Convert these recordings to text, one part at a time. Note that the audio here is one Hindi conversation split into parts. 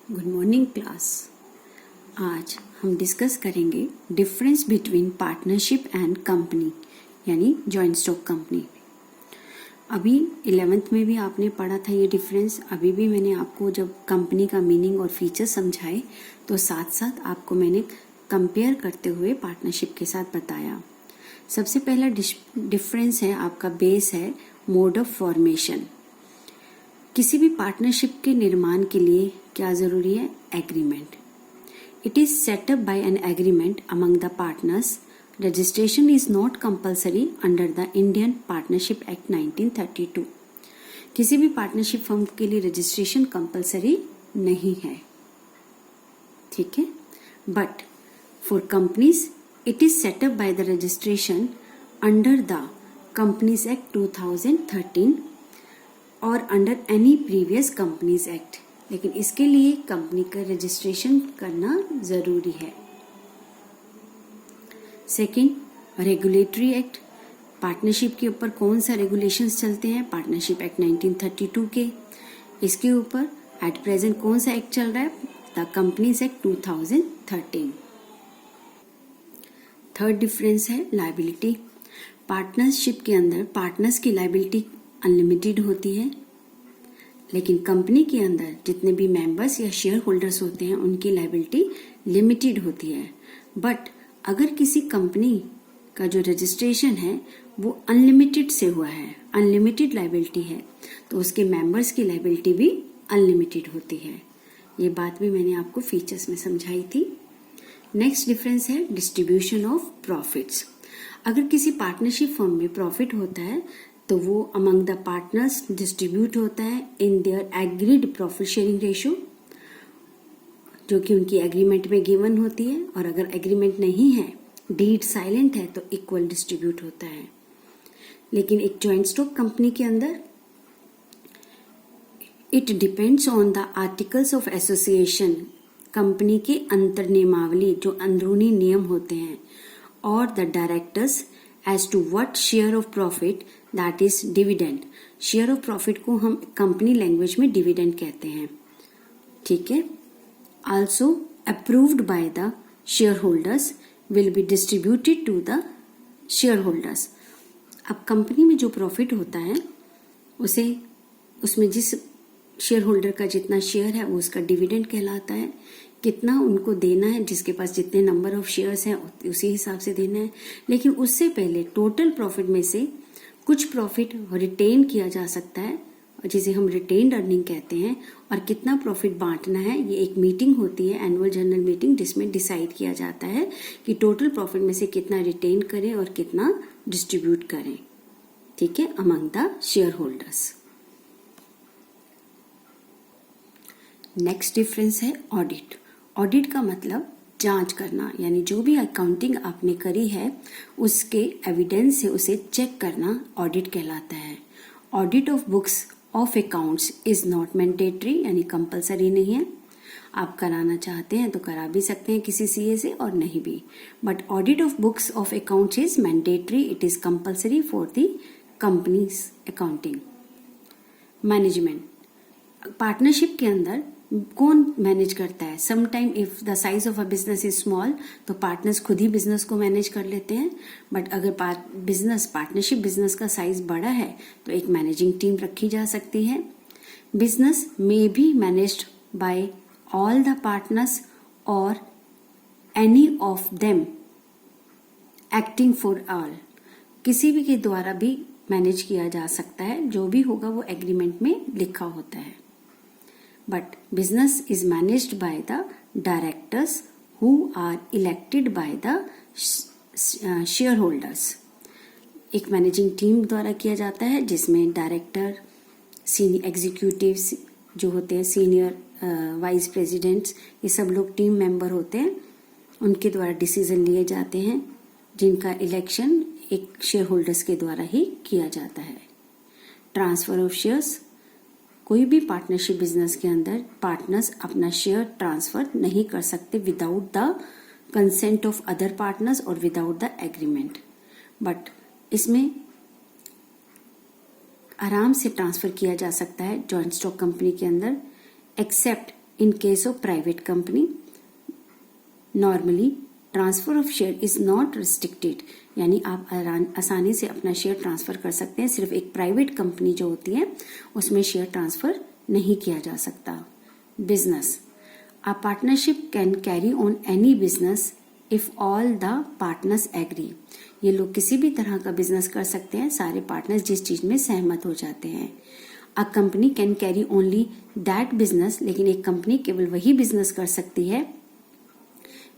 Good morning class. आज हम डिस्कस करेंगे difference between partnership and company यानी जॉइंट स्टॉक कंपनी। अभी 11th में भी आपने पढ़ा था ये डिफरेंस। अभी भी मैंने आपको जब कंपनी का मीनिंग और फीचर समझाए तो साथ साथ आपको मैंने कंपेयर करते हुए पार्टनरशिप के साथ बताया। सबसे पहला डिफरेंस है, आपका बेस है मोड ऑफ फॉर्मेशन। किसी भी पार्टनरशिप के निर्माण के लिए क्या जरूरी है? Agreement. It is set up by an agreement among the partners. Registration is not compulsory under the Indian partnership act 1932। किसी भी पार्टनरशिप फर्म के लिए रजिस्ट्रेशन कंपल्सरी नहीं है, ठीक है। But for companies it is set up by the registration under the companies act 2013 और under any previous companies act. लेकिन इसके लिए कंपनी का रजिस्ट्रेशन करना जरूरी है। Second, regulatory act. पार्टनरशिप के ऊपर कौन सा रेगुलेशंस चलते हैं? पार्टनरशिप एक्ट 1932 के। इसके ऊपर एट प्रेजेंट कौन सा एक्ट चल रहा है? The companies act 2013। Third difference है लायबिलिटी। पार्टनरशिप के अंदर पार्टनर्स की लायबिलिटी अनलिमिटेड होती है, लेकिन कंपनी के अंदर जितने भी मेंबर्स या शेयर होल्डर्स होते हैं उनकी लायबिलिटी लिमिटेड होती है। बट अगर किसी कंपनी का जो रजिस्ट्रेशन है वो अनलिमिटेड से हुआ है, अनलिमिटेड लायबिलिटी है, तो उसके मेंबर्स की लायबिलिटी भी अनलिमिटेड होती है। ये बात भी मैंने आपको फीचर्स में समझाई थी। नेक्स्ट डिफरेंस है डिस्ट्रीब्यूशन ऑफ प्रॉफिट्स। अगर किसी पार्टनरशिप फर्म में प्रॉफिट होता है तो वो अमंग द पार्टनर्स डिस्ट्रीब्यूट होता है in their agreed profit sharing ratio, जो कि उनकी एग्रीमेंट में गिवन होती है। और अगर एग्रीमेंट नहीं है, डीड साइलेंट है, तो इक्वल डिस्ट्रीब्यूट होता है। लेकिन एक जॉइंट स्टॉक कंपनी के अंदर it depends on the articles of association. Company के अंतर नियमावली, जो अंदरूनी नियम होते हैं, और the directors as to what share of profit that is dividend. Share of profit को हम कंपनी लैंग्वेज में डिविडेंड कहते हैं, ठीक है। Also approved by the share holders will be distributed to the share holders. अब कंपनी में जो प्रॉफिट होता है उसमें जिस शेयर होल्डर का जितना शेयर है वो उसका डिविडेंड कहलाता है। कितना उनको देना है, जिसके पास जितने नंबर ऑफ शेयर्स हैं उसी हिसाब से देना है। लेकिन उससे पहले टोटल प्रॉफिट में से कुछ प्रॉफिट रिटेन किया जा सकता है, जिसे हम रिटेन्ड अर्निंग कहते हैं। और कितना प्रॉफिट बांटना है, ये एक मीटिंग होती है, एनुअल जनरल मीटिंग, जिसमें डिसाइड किया जाता है कि टोटल प्रॉफिट में से कितना रिटेन करें और कितना डिस्ट्रीब्यूट करें, ठीक है, among the share holders. Next difference है ऑडिट। ऑडिट का मतलब जांच करना, यानी जो भी अकाउंटिंग आपने करी है उसके एविडेंस से उसे चेक करना ऑडिट कहलाता है। Audit of books of accounts is not mandatory, यानी कंपलसरी नहीं है। आप कराना चाहते हैं तो करा भी सकते हैं किसी सीए से, और नहीं भी। But audit of books of accounts is mandatory, it is compulsory for the companies accounting. Management. Partnership के अंदर कौन मैनेज करता है? Some time if the size of a business is small तो पार्टनर्स खुद ही बिजनेस को मैनेज कर लेते हैं। बट अगर पार्टनरशिप बिजनेस का साइज बड़ा है तो एक मैनेजिंग टीम रखी जा सकती है। Business may be managed by all the partners or any of them acting for all. किसी भी के द्वारा भी मैनेज किया जा सकता है, जो भी होगा वो एग्रीमेंट में लिखा होता है। But business is managed by the directors who are elected by the shareholders. एक मैनेजिंग टीम द्वारा किया जाता है जिसमें डायरेक्टर, सीनियर एग्जीक्यूटिव्स जो होते हैं, सीनियर वाइस प्रेसिडेंट्स, ये सब लोग टीम मेंबर होते हैं। उनके द्वारा डिसीजन लिए जाते हैं, जिनका इलेक्शन एक शेयर होल्डर्स के द्वारा ही किया जाता है। Transfer of shares. कोई भी पार्टनरशिप बिजनेस के अंदर पार्टनर्स अपना शेयर ट्रांसफर नहीं कर सकते without the consent of other partners और विदाउट द एग्रीमेंट। बट इसमें आराम से ट्रांसफर किया जा सकता है जॉइंट स्टॉक कंपनी के अंदर, accept in case of private company normally transfer of share is not restricted, यानी आप आसानी से अपना शेयर ट्रांसफर कर सकते हैं। सिर्फ एक प्राइवेट कंपनी जो होती है उसमें शेयर ट्रांसफर नहीं किया जा सकता। Business, a partnership can carry on any business if all the partners agree. ये लोग किसी भी तरह का बिजनेस कर सकते हैं, सारे पार्टनर्स जिस चीज में सहमत हो जाते हैं। A company can carry only that business, लेकिन एक कंपनी केवल वही बिजनेस कर सकती है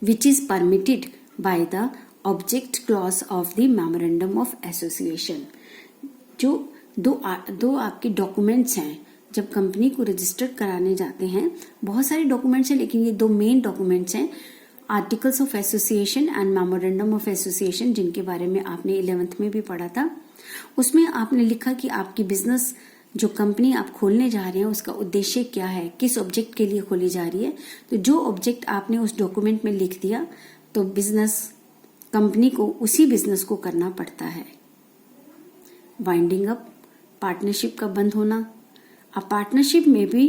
which is permitted by the object clause of the memorandum of association। जो दो आपके डॉक्यूमेंट्स हैं, जब कंपनी को रजिस्टर कराने जाते हैं, बहुत सारे डॉक्यूमेंट्स हैं लेकिन ये दो मेन डॉक्यूमेंट्स हैं, articles of association and memorandum of association, जिनके बारे में आपने 11th में भी पढ़ा था। उसमें आपने लिखा कि आपकी बिजनेस जो कंपनी आप खोलने जा रहे हैं उसका उद्देश्य क्या है, किस ऑब्जेक्ट के लिए खोली जा रही है। तो जो ऑब्जेक्ट आपने उस डॉक्यूमेंट में लिख दिया तो बिजनेस कंपनी को उसी बिजनेस को करना पड़ता है। वाइंडिंग अप, पार्टनरशिप का बंद होना। अब पार्टनरशिप में भी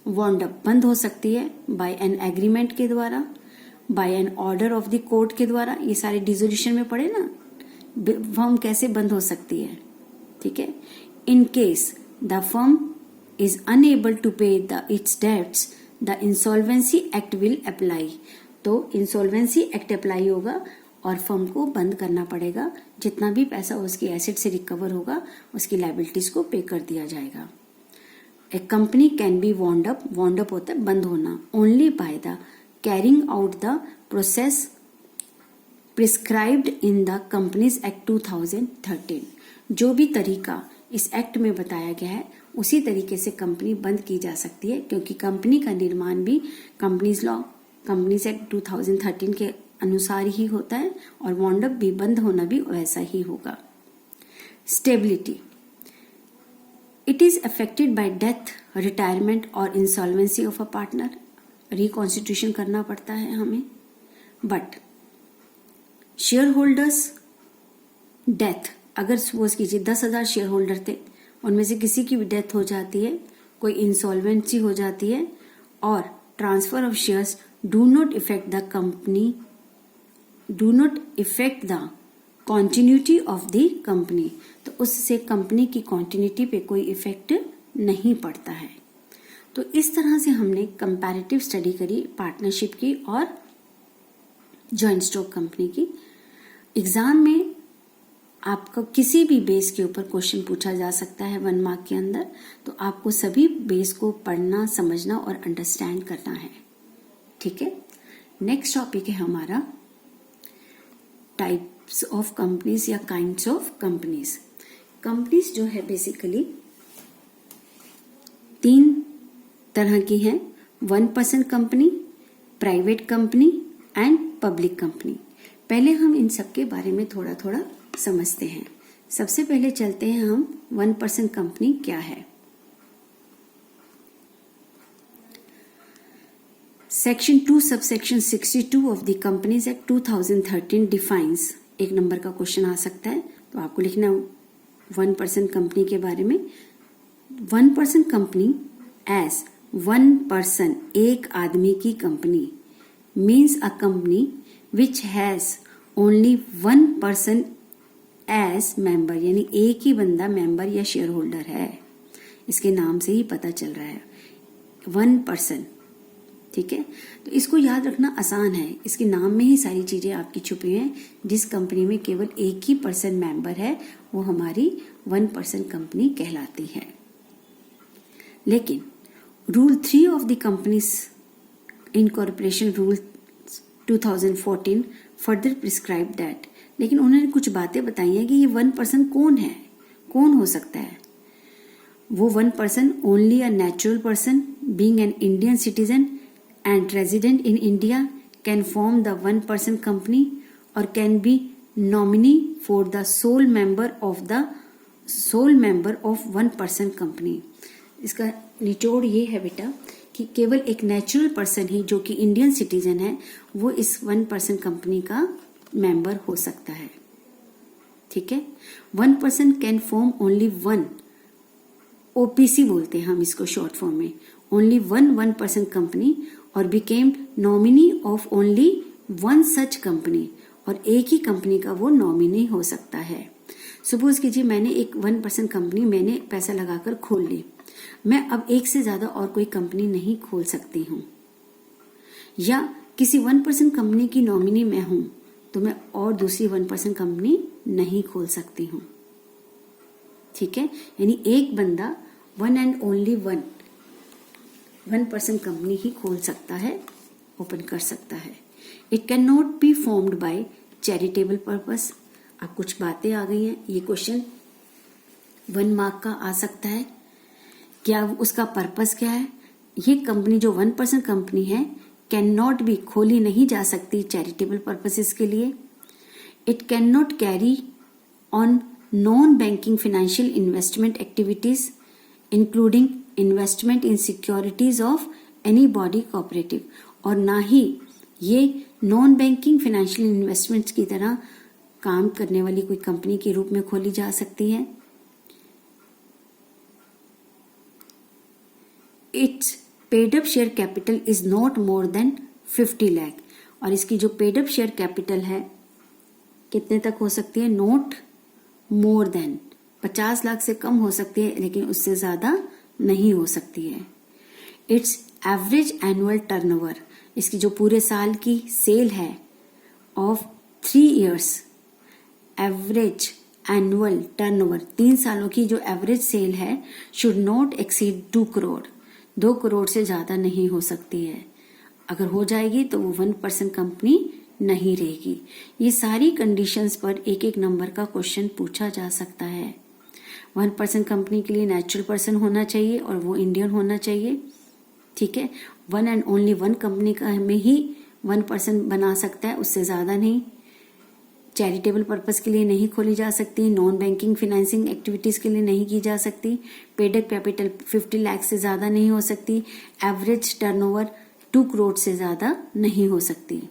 वाइंड अप बंद हो सकती है बाय एन एग्रीमेंट के द्वारा, by an order of the court के द्वारा। ये सारे डिसोल्यूशन में पड़े ना, फर्म कैसे बंद हो सकती है, ठीक है। In case the firm is unable to pay its debts, the insolvency act will apply। तो insolvency act apply होगा और फर्म को बंद करना पड़ेगा। जितना भी पैसा उसकी एसेट से रिकवर होगा उसकी लाइबिलिटीज को पे कर दिया जाएगा। A company can be wound up होता है बंद होना, only by the carrying out the process prescribed in the companies act 2013। जो भी तरीका इस एक्ट में बताया गया है उसी तरीके से कंपनी बंद की जा सकती है, क्योंकि कंपनी का निर्माण भी कंपनीज लॉ, कंपनीज एक्ट 2013 के अनुसार ही होता है और वाउंड अप भी, बंद होना भी वैसा ही होगा। Stability, it is affected by death, retirement और insolvency of a partner. Reconstitution करना पड़ता है हमें, बट शेयर होल्डर्स डेथ, अगर सपोज कीजिए 10,000 शेयर होल्डर थे, उनमें से किसी की भी डेथ हो जाती है, कोई इंसॉल्वेंसी हो जाती है और transfer of shares do not effect the company, do not effect the continuity of the company, तो उससे कंपनी की कॉन्टिन्यूटी पे कोई इफेक्ट नहीं पड़ता है। तो इस तरह से हमने कंपैरेटिव स्टडी करी पार्टनरशिप की और जॉइंट स्टॉक कंपनी की। एग्जाम में आपको किसी भी बेस के ऊपर क्वेश्चन पूछा जा सकता है 1 मार्क के अंदर, तो आपको सभी बेस को पढ़ना, समझना और अंडरस्टैंड करना है, ठीक है। नेक्स्ट टॉपिक है हमारा टाइप्स ऑफ कंपनीज या काइंड्स ऑफ कंपनीज। कंपनीज जो है बेसिकली 3 तरह की हैं, 1% company, private company and public company. पहले हम इन सब के बारे में थोड़ा थोड़ा समझते हैं। सबसे पहले चलते हैं हम 1% कंपनी क्या है। Section 2 subsection 62 of the companies act 2013 defines, 1 number का क्वेश्चन आ सकता है, तो आपको लिखना 1% कंपनी के बारे में। 1% कंपनी एज 1 पर्सन, एक आदमी की company, means a company which has only 1 person as member, यानी एक ही बंदा मेंबर या शेयर होल्डर है। इसके नाम से ही पता चल रहा है 1 पर्सन, ठीक है। तो इसको याद रखना आसान है, इसके नाम में ही सारी चीजें आपकी छुपी हैं। जिस कंपनी में केवल एक ही पर्सन मेंबर है वो हमारी 1% कंपनी कहलाती है। लेकिन rule 3 of the companies incorporation rule 2014 further prescribe that, लेकिन उन्होंने कुछ बातें बताई हैं कि ये 1% कौन है, कौन हो सकता है। वो 1% only a natural person being an Indian citizen and resident in India can form the 1% company or can be nominee for the sole member of 1% company. इसका निचोड़ ये है बेटा कि केवल एक नेचुरल पर्सन ही जो कि इंडियन सिटीजन है वो इस 1% कंपनी का मेंबर हो सकता है, ठीक है। 1% कैन फॉर्म ओनली 1, ओपीसी बोलते हैं हम इसको शॉर्ट फॉर्म में। only one 1% company or became nominee of only one such company, और एक ही कंपनी का वो नॉमिनी हो सकता है। सपोज कीजिए मैंने एक 1% कंपनी मैंने पैसा लगाकर खोल ली, मैं अब एक से ज्यादा और कोई कंपनी नहीं खोल सकती हूँ, या किसी 1% कंपनी की नॉमिनी मैं हूं तो मैं और दूसरी 1% कंपनी नहीं खोल सकती हूँ। ठीक है, यानी एक बंदा वन एंड ओनली 1% कंपनी ही खोल सकता है, ओपन कर सकता है। It can not be formed by charitable purpose. अब कुछ बातें आ गई हैं, ये क्वेश्चन 1 मार्क का आ सकता है। क्या उसका पर्पस क्या है? ये कंपनी जो 1% कंपनी है कैन नॉट बी, खोली नहीं जा सकती चैरिटेबल पर्पसेस के लिए। It can not carry on non banking financial investment activities including investment in securities of any body cooperative, और ना ही ये नॉन बैंकिंग फाइनेंशियल इन्वेस्टमेंट्स की तरह काम करने वाली कोई कंपनी के रूप में खोली जा सकती है। It's paid up share capital is not more then 50 lakh, और इसकी जो पेड अप शेयर कैपिटल है कितने तक हो सकती है? नॉट मोर देन 50 लाख से कम हो सकती है, लेकिन उससे ज्यादा नहीं हो सकती है। इट्स एवरेज एनुअल टर्नओवर, इसकी जो पूरे साल की सेल है of 3 years, average annual turnover 3 सालों की जो एवरेज सेल है should not exceed 2 crore, 2 crore से ज्यादा नहीं हो सकती है। अगर हो जाएगी तो वो 1% कंपनी नहीं रहेगी। ये सारी कंडीशंस पर एक एक नंबर का क्वेश्चन पूछा जा सकता है। 1% कंपनी के लिए नेचुरल पर्सन होना चाहिए और वो इंडियन होना चाहिए। ठीक है, 1 एंड ओनली 1 कंपनी का में ही 1% बना सकता है, उससे ज्यादा नहीं। चैरिटेबल पर्पस के लिए नहीं खोली जा सकती, नॉन बैंकिंग फाइनेंसिंग एक्टिविटीज के लिए नहीं की जा सकती, पेड अप कैपिटल 50 लाख से ज्यादा नहीं हो सकती, एवरेज टर्नओवर 2 करोड़ से ज्यादा नहीं हो सकती।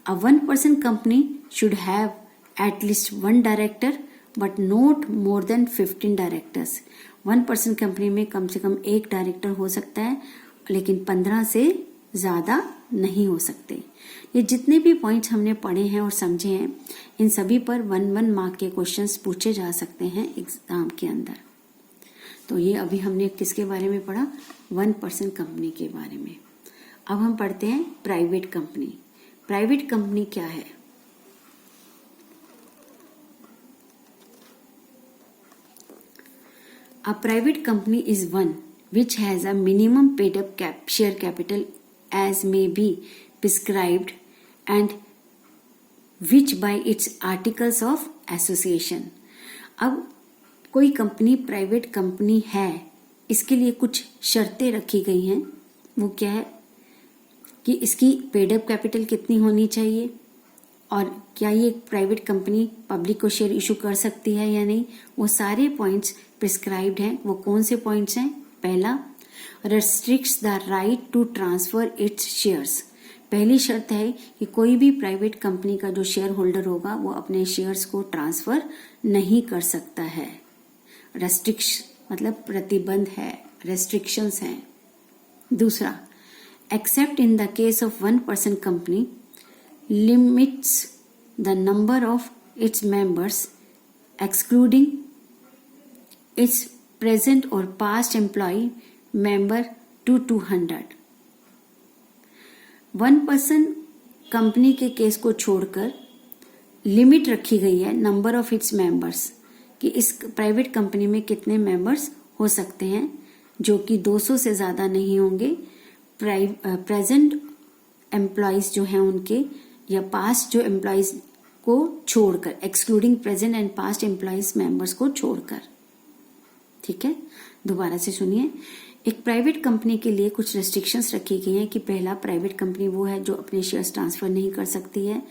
A 1% company should have at least 1 director but not more than 15 directors. 1% company में कम से कम 1 डायरेक्टर हो सकता है, लेकिन 15 से ज्यादा नहीं हो सकते। ये जितने भी पॉइंट्स हमने पढ़े हैं और समझे हैं, इन सभी पर 1 मार्क के क्वेश्चंस पूछे जा सकते हैं एग्जाम के अंदर। तो ये अभी हमने किसके बारे में पढ़ा? 1% कंपनी के बारे में। अब हम पढ़ते हैं प्राइवेट कंपनी। प्राइवेट कंपनी क्या है? A private company is one which has a minimum paid up share capital as may be prescribed and which by its articles of association. अब कोई कंपनी प्राइवेट कंपनी है, इसके लिए कुछ शर्तें रखी गई हैं। वो क्या है कि इसकी पेड अप कैपिटल कितनी होनी चाहिए, और क्या ये प्राइवेट कंपनी पब्लिक को शेयर इशू कर सकती है या नहीं, वो सारे पॉइंट्स प्रिस्क्राइब्ड हैं। वो कौन से पॉइंट्स हैं? पहला, restricts the right to transfer its shares. पहली शर्त है कि कोई भी प्राइवेट कंपनी का जो शेयर होल्डर होगा वो अपने शेयर्स को ट्रांसफर नहीं कर सकता है। रेस्ट्रिक्शन मतलब प्रतिबंध है, रेस्ट्रिक्शंस हैं। दूसरा, except in the case of 1% company limits the number of its members excluding its present or past employee member to 200। 1% company के केस को छोड़कर लिमिट रखी गई है नंबर ऑफ इट्स मेंबर्स, कि इस प्राइवेट कंपनी में कितने मेंबर्स हो सकते हैं, जो कि 200 से ज्यादा नहीं होंगे। प्रेजेंट एम्प्लॉयज जो हैं उनके, या पास्ट जो एम्प्लॉयज को छोड़कर, excluding present and past employees members को छोड़कर। ठीक है, दोबारा से सुनिए। एक प्राइवेट कंपनी के लिए कुछ रेस्ट्रिक्शंस रखी गई हैं कि पहला, प्राइवेट कंपनी वो है जो अपने शेयर्स ट्रांसफर नहीं कर सकती है,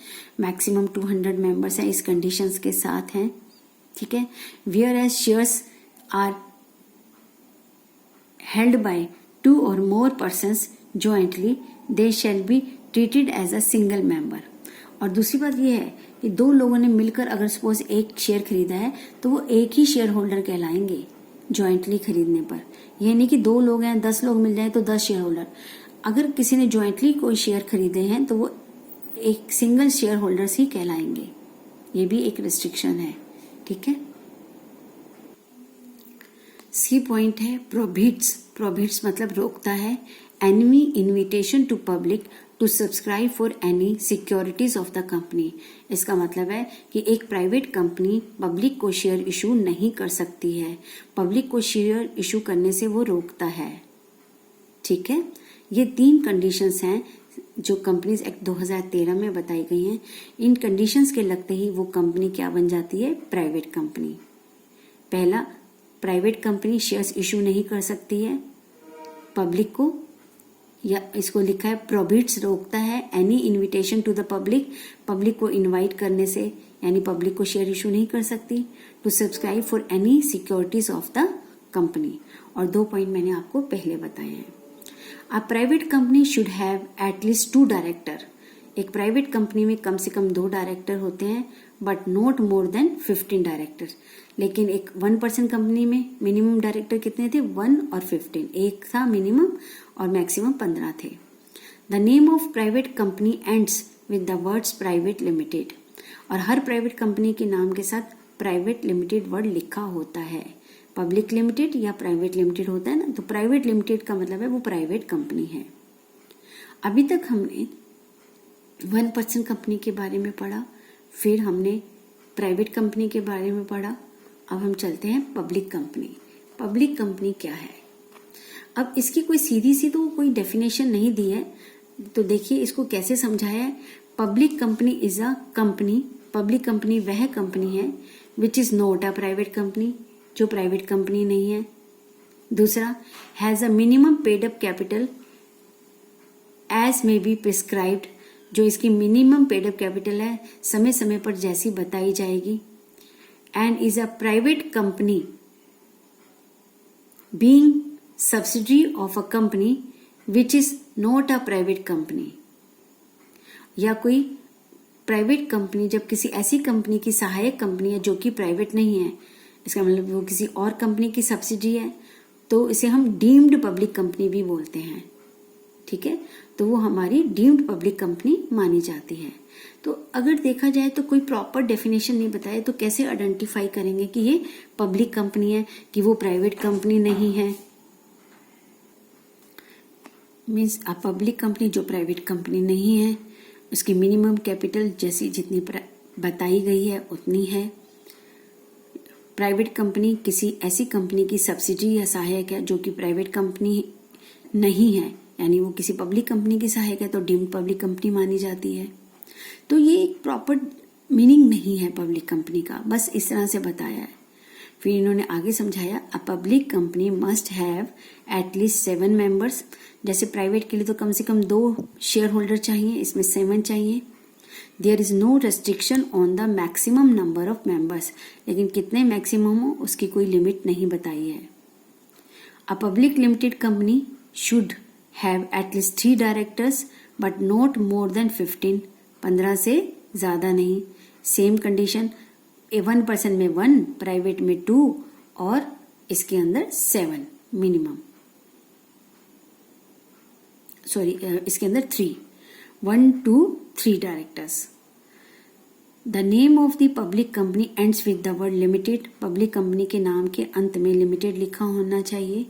मैक्सिमम 200 मेंबर्स हैं, इस कंडीशंस के साथ हैं। ठीक है, whereas shares are held by 2 or more persons jointly, they shall be treated as a single member। और दूसरी बात यह है कि 2 लोगों ने मिलकर अगर सपोज एक शेयर खरीदा है तो वो एक ही शेयर होल्डर कहलाएंगे, ज्वाइंटली खरीदने पर। यह नहीं कि 2 लोग हैं, 10 लोग मिल जाए तो 10 शेयर होल्डर। अगर किसी ने ज्वाइंटली कोई शेयर खरीदे हैं तो वो एक सिंगल शेयर होल्डर्स ही कहलाएंगे। ये भी एक रिस्ट्रिक्शन है, ठीक है। सी पॉइंट है प्रोहिबिट्स। प्रोहिबिट्स मतलब रोकता है। Any invitation to public to subscribe for any securities of the company. इसका मतलब है कि एक प्राइवेट कंपनी पब्लिक को शेयर इशू नहीं कर सकती है। पब्लिक को शेयर इशू करने से वो रोकता है, ठीक है। ये 3 कंडीशंस हैं जो कंपनीज एक्ट 2013 में बताई गई हैं। इन कंडीशंस के लगते ही वो कंपनी क्या बन जाती है? Private company. पहला, प्राइवेट कंपनी शेयर्स इशू नहीं कर सकती है पब्लिक को, या इसको लिखा है प्रोहिबिट्स, रोकता है। Any invitation to the public, public को इनवाइट करने से, यानी पब्लिक को शेयर इशू नहीं कर सकती। To subscribe for any securities of the company. और 2 पॉइंट मैंने आपको पहले बताए हैं। A private company should have at least 2 director. एक प्राइवेट कंपनी में कम से कम 2 डायरेक्टर होते हैं, but not more than 15 director. लेकिन एक 1% कंपनी में मिनिमम डायरेक्टर कितने थे? 1 और 15, एक था मिनिमम और मैक्सिमम 15 थे। The name of private company ends with the words private limited. और हर प्राइवेट कंपनी के नाम के साथ प्राइवेट लिमिटेड वर्ड लिखा होता है। पब्लिक लिमिटेड या प्राइवेट लिमिटेड होता है ना, तो प्राइवेट लिमिटेड का मतलब है वो प्राइवेट कंपनी है। अभी तक हमने 1% कंपनी के बारे में पढ़ा, फिर हमने प्राइवेट कंपनी के बारे में पढ़ा। अब हम चलते हैं पब्लिक कंपनी। पब्लिक कंपनी क्या है? अब इसकी कोई सीधी सी तो कोई डेफिनेशन नहीं दी है, तो देखिए इसको कैसे समझाया है। Public company is a company, public company वह कंपनी है which is not a private company, जो प्राइवेट कंपनी नहीं है। दूसरा, has a minimum paid up capital as may be prescribed, जो इसकी मिनिमम पेड अप कैपिटल है समय समय पर जैसी बताई जाएगी। And is a private company being subsidiary of a company which is not a private company. या कोई प्राइवेट कंपनी जब किसी ऐसी कंपनी की सहायक कंपनी है जो कि प्राइवेट नहीं है, इसका मतलब वो किसी और कंपनी की सब्सिडी है, तो इसे हम डीम्ड पब्लिक कंपनी भी बोलते हैं, ठीक है। तो वो हमारी डीम्ड पब्लिक कंपनी मानी जाती है। तो अगर देखा जाए तो कोई प्रॉपर डेफिनेशन नहीं बताए तो कैसे आइडेंटिफाई करेंगे कि ये पब्लिक कंपनी है कि वो प्राइवेट कंपनी नहीं है। मीन्स अ पब्लिक कंपनी जो प्राइवेट कंपनी नहीं है, उसकी मिनिमम कैपिटल जैसी जितनी बताई गई है उतनी है। प्राइवेट कंपनी किसी ऐसी कंपनी की सब्सिडी या सहायक है जो कि प्राइवेट कंपनी नहीं है, यानी वो किसी पब्लिक कंपनी की सहायक है तो डीम्ड पब्लिक कंपनी मानी जाती है। तो ये एक प्रॉपर मीनिंग नहीं है पब्लिक कंपनी का, बस इस तरह से बताया है। फिर इन्होंने आगे समझाया, अ public company must have at least 7 members. जैसे प्राइवेट के लिए तो कम से कम 2 शेयर होल्डर चाहिए, इसमें 7 चाहिए। There is no restriction on the maximum number of members, लेकिन कितने मैक्सिमम हो उसकी कोई लिमिट नहीं बताई है। A public limited company should have at least 3 directors but not more than 15 से ज्यादा नहीं। सेम कंडीशन, 1% में 1, प्राइवेट में 2 और इसके अंदर 7 मिनिमम, सॉरी इसके अंदर 3, 1 2 3 directors. The name of the public company ends with the word limited. Public company के नाम के अंत में लिमिटेड लिखा होना चाहिए।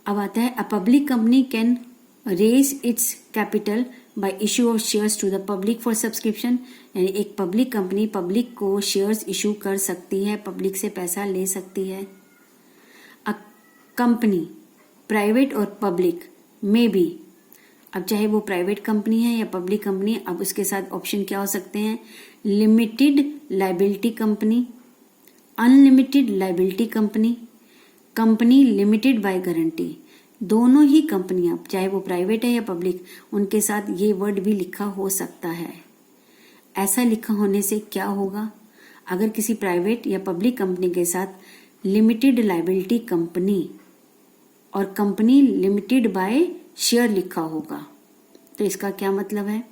अब आता है, a public company can raise its capital by issue of shares to the public for subscription. यानी एक पब्लिक कंपनी पब्लिक को शेयर्स इशू कर सकती है, पब्लिक से पैसा ले सकती है। अ कंपनी प्राइवेट और पब्लिक में बी, अब चाहे वो प्राइवेट कंपनी है या पब्लिक कंपनी, अब उसके साथ ऑप्शन क्या हो सकते हैं? Limited liability company, unlimited liability company, company limited by guarantee. दोनों ही कंपनियां, चाहे वो प्राइवेट है या पब्लिक, उनके साथ ये वर्ड भी लिखा हो सकता है। ऐसा लिखा होने से क्या होगा? अगर किसी प्राइवेट या पब्लिक कंपनी के साथ लिमिटेड लायबिलिटी कंपनी और कंपनी लिमिटेड बाय शेयर लिखा होगा, तो इसका क्या मतलब है?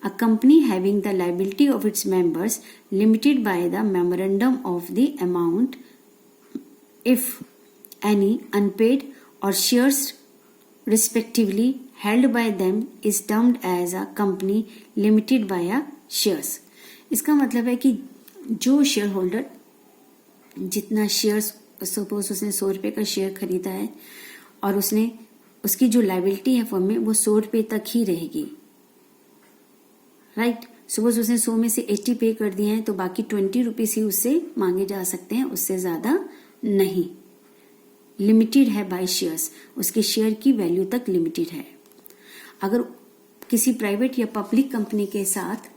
A company having the liability of its members limited by the memorandum of the amount if any unpaid or shares respectively held by them is termed as a company limited by a shares. इसका मतलब है कि जो शेयर होल्डर जितना शेयर्स, सपोज उसने 100 रुपए का शेयर खरीदा है और उसकी जो लायबिलिटी है फर्म में वो 100 रुपए तक ही रहेगी, राइट। सपोज उसने 100 में से 80 पे कर दिए हैं तो बाकी 20 रुपीज ही उससे मांगे जा सकते हैं, उससे ज्यादा नहीं। लिमिटेड है बाय शेयर्स, उसके शेयर की वैल्यू तक लिमिटेड है। अगर किसी प्राइवेट या पब्लिक कंपनी के साथ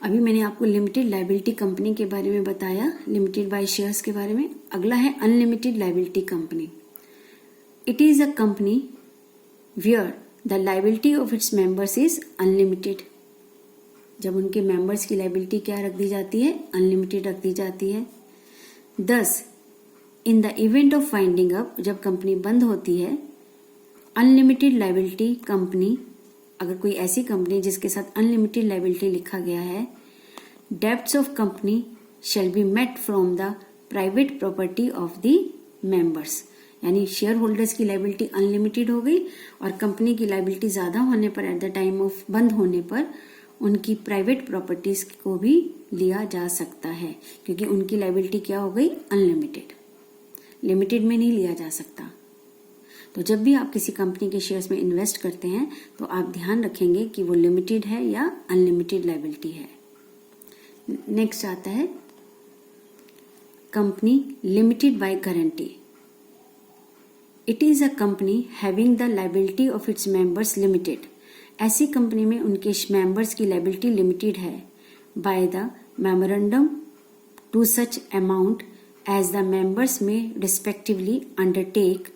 अभी मैंने आपको लिमिटेड लायबिलिटी कंपनी के बारे में बताया, लिमिटेड बाय शेयर्स के बारे में। अगला है unlimited liability company. It is a company where the liability of its members is unlimited. जब उनके मेंबर्स की लायबिलिटी क्या रख दी जाती है? अनलिमिटेड रख दी जाती है। दस, in the event of winding up, जब कंपनी बंद होती है, अनलिमिटेड लायबिलिटी कंपनी, अगर कोई ऐसी कंपनी जिसके साथ अनलिमिटेड लायबिलिटी लिखा गया है, debts of company shall be met from the private property of the members. यानी शेयर होल्डर्स की लायबिलिटी अनलिमिटेड हो गई और कंपनी की लायबिलिटी ज्यादा होने पर, एट द टाइम ऑफ बंद होने पर, उनकी प्राइवेट प्रॉपर्टीज को भी लिया जा सकता है, क्योंकि उनकी लायबिलिटी क्या हो गई? अनलिमिटेड। लिमिटेड में नहीं लिया जा सकता। तो जब भी आप किसी कंपनी के शेयर्स में इन्वेस्ट करते हैं तो आप ध्यान रखेंगे कि वो लिमिटेड है या अनलिमिटेड लायबिलिटी है। नेक्स्ट आता है company limited by guarantee. It is a company having the liability of its members limited. ऐसी कंपनी में उनके मेंबर्स की लायबिलिटी लिमिटेड है by the memorandum to such amount as the members में respectively undertake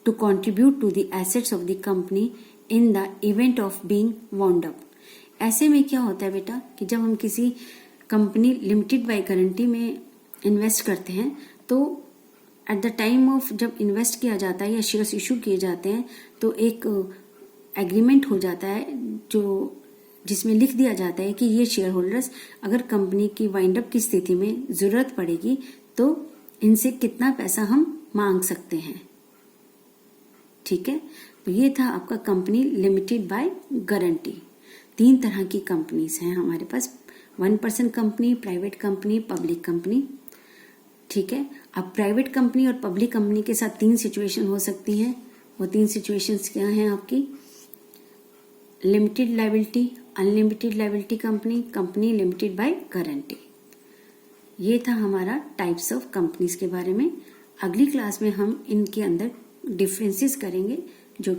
to contribute to the assets of the company in the event of being wound up। ऐसे में क्या होता है बेटा कि जब हम किसी कंपनी लिमिटेड बाय गारंटी में इन्वेस्ट करते हैं तो एट द टाइम ऑफ जब इन्वेस्ट किया जाता है या शेयर्स इशू किए जाते हैं तो एक एग्रीमेंट हो जाता है जो जिसमें लिख दिया जाता है कि ये शेयर होल्डर्स अगर कंपनी की वाइंड अप की स्थिति में जरूरत पड़ेगी तो इनसे कितना पैसा हम मांग सकते हैं। ठीक है, तो ये था आपका कंपनी लिमिटेड बाय गारंटी। 3 तरह की कंपनीज हैं हमारे पास, 1% company, private company, public company. ठीक है, अब प्राइवेट कंपनी और पब्लिक कंपनी के साथ 3 सिचुएशन हो सकती हैं। वो 3 सिचुएशंस क्या हैं आपकी? Limited liability, unlimited liability company, company limited by guarantee. ये था हमारा टाइप्स ऑफ कंपनीज के बारे में। अगली क्लास में हम इनके अंदर डिफरेंसेस करेंगे जो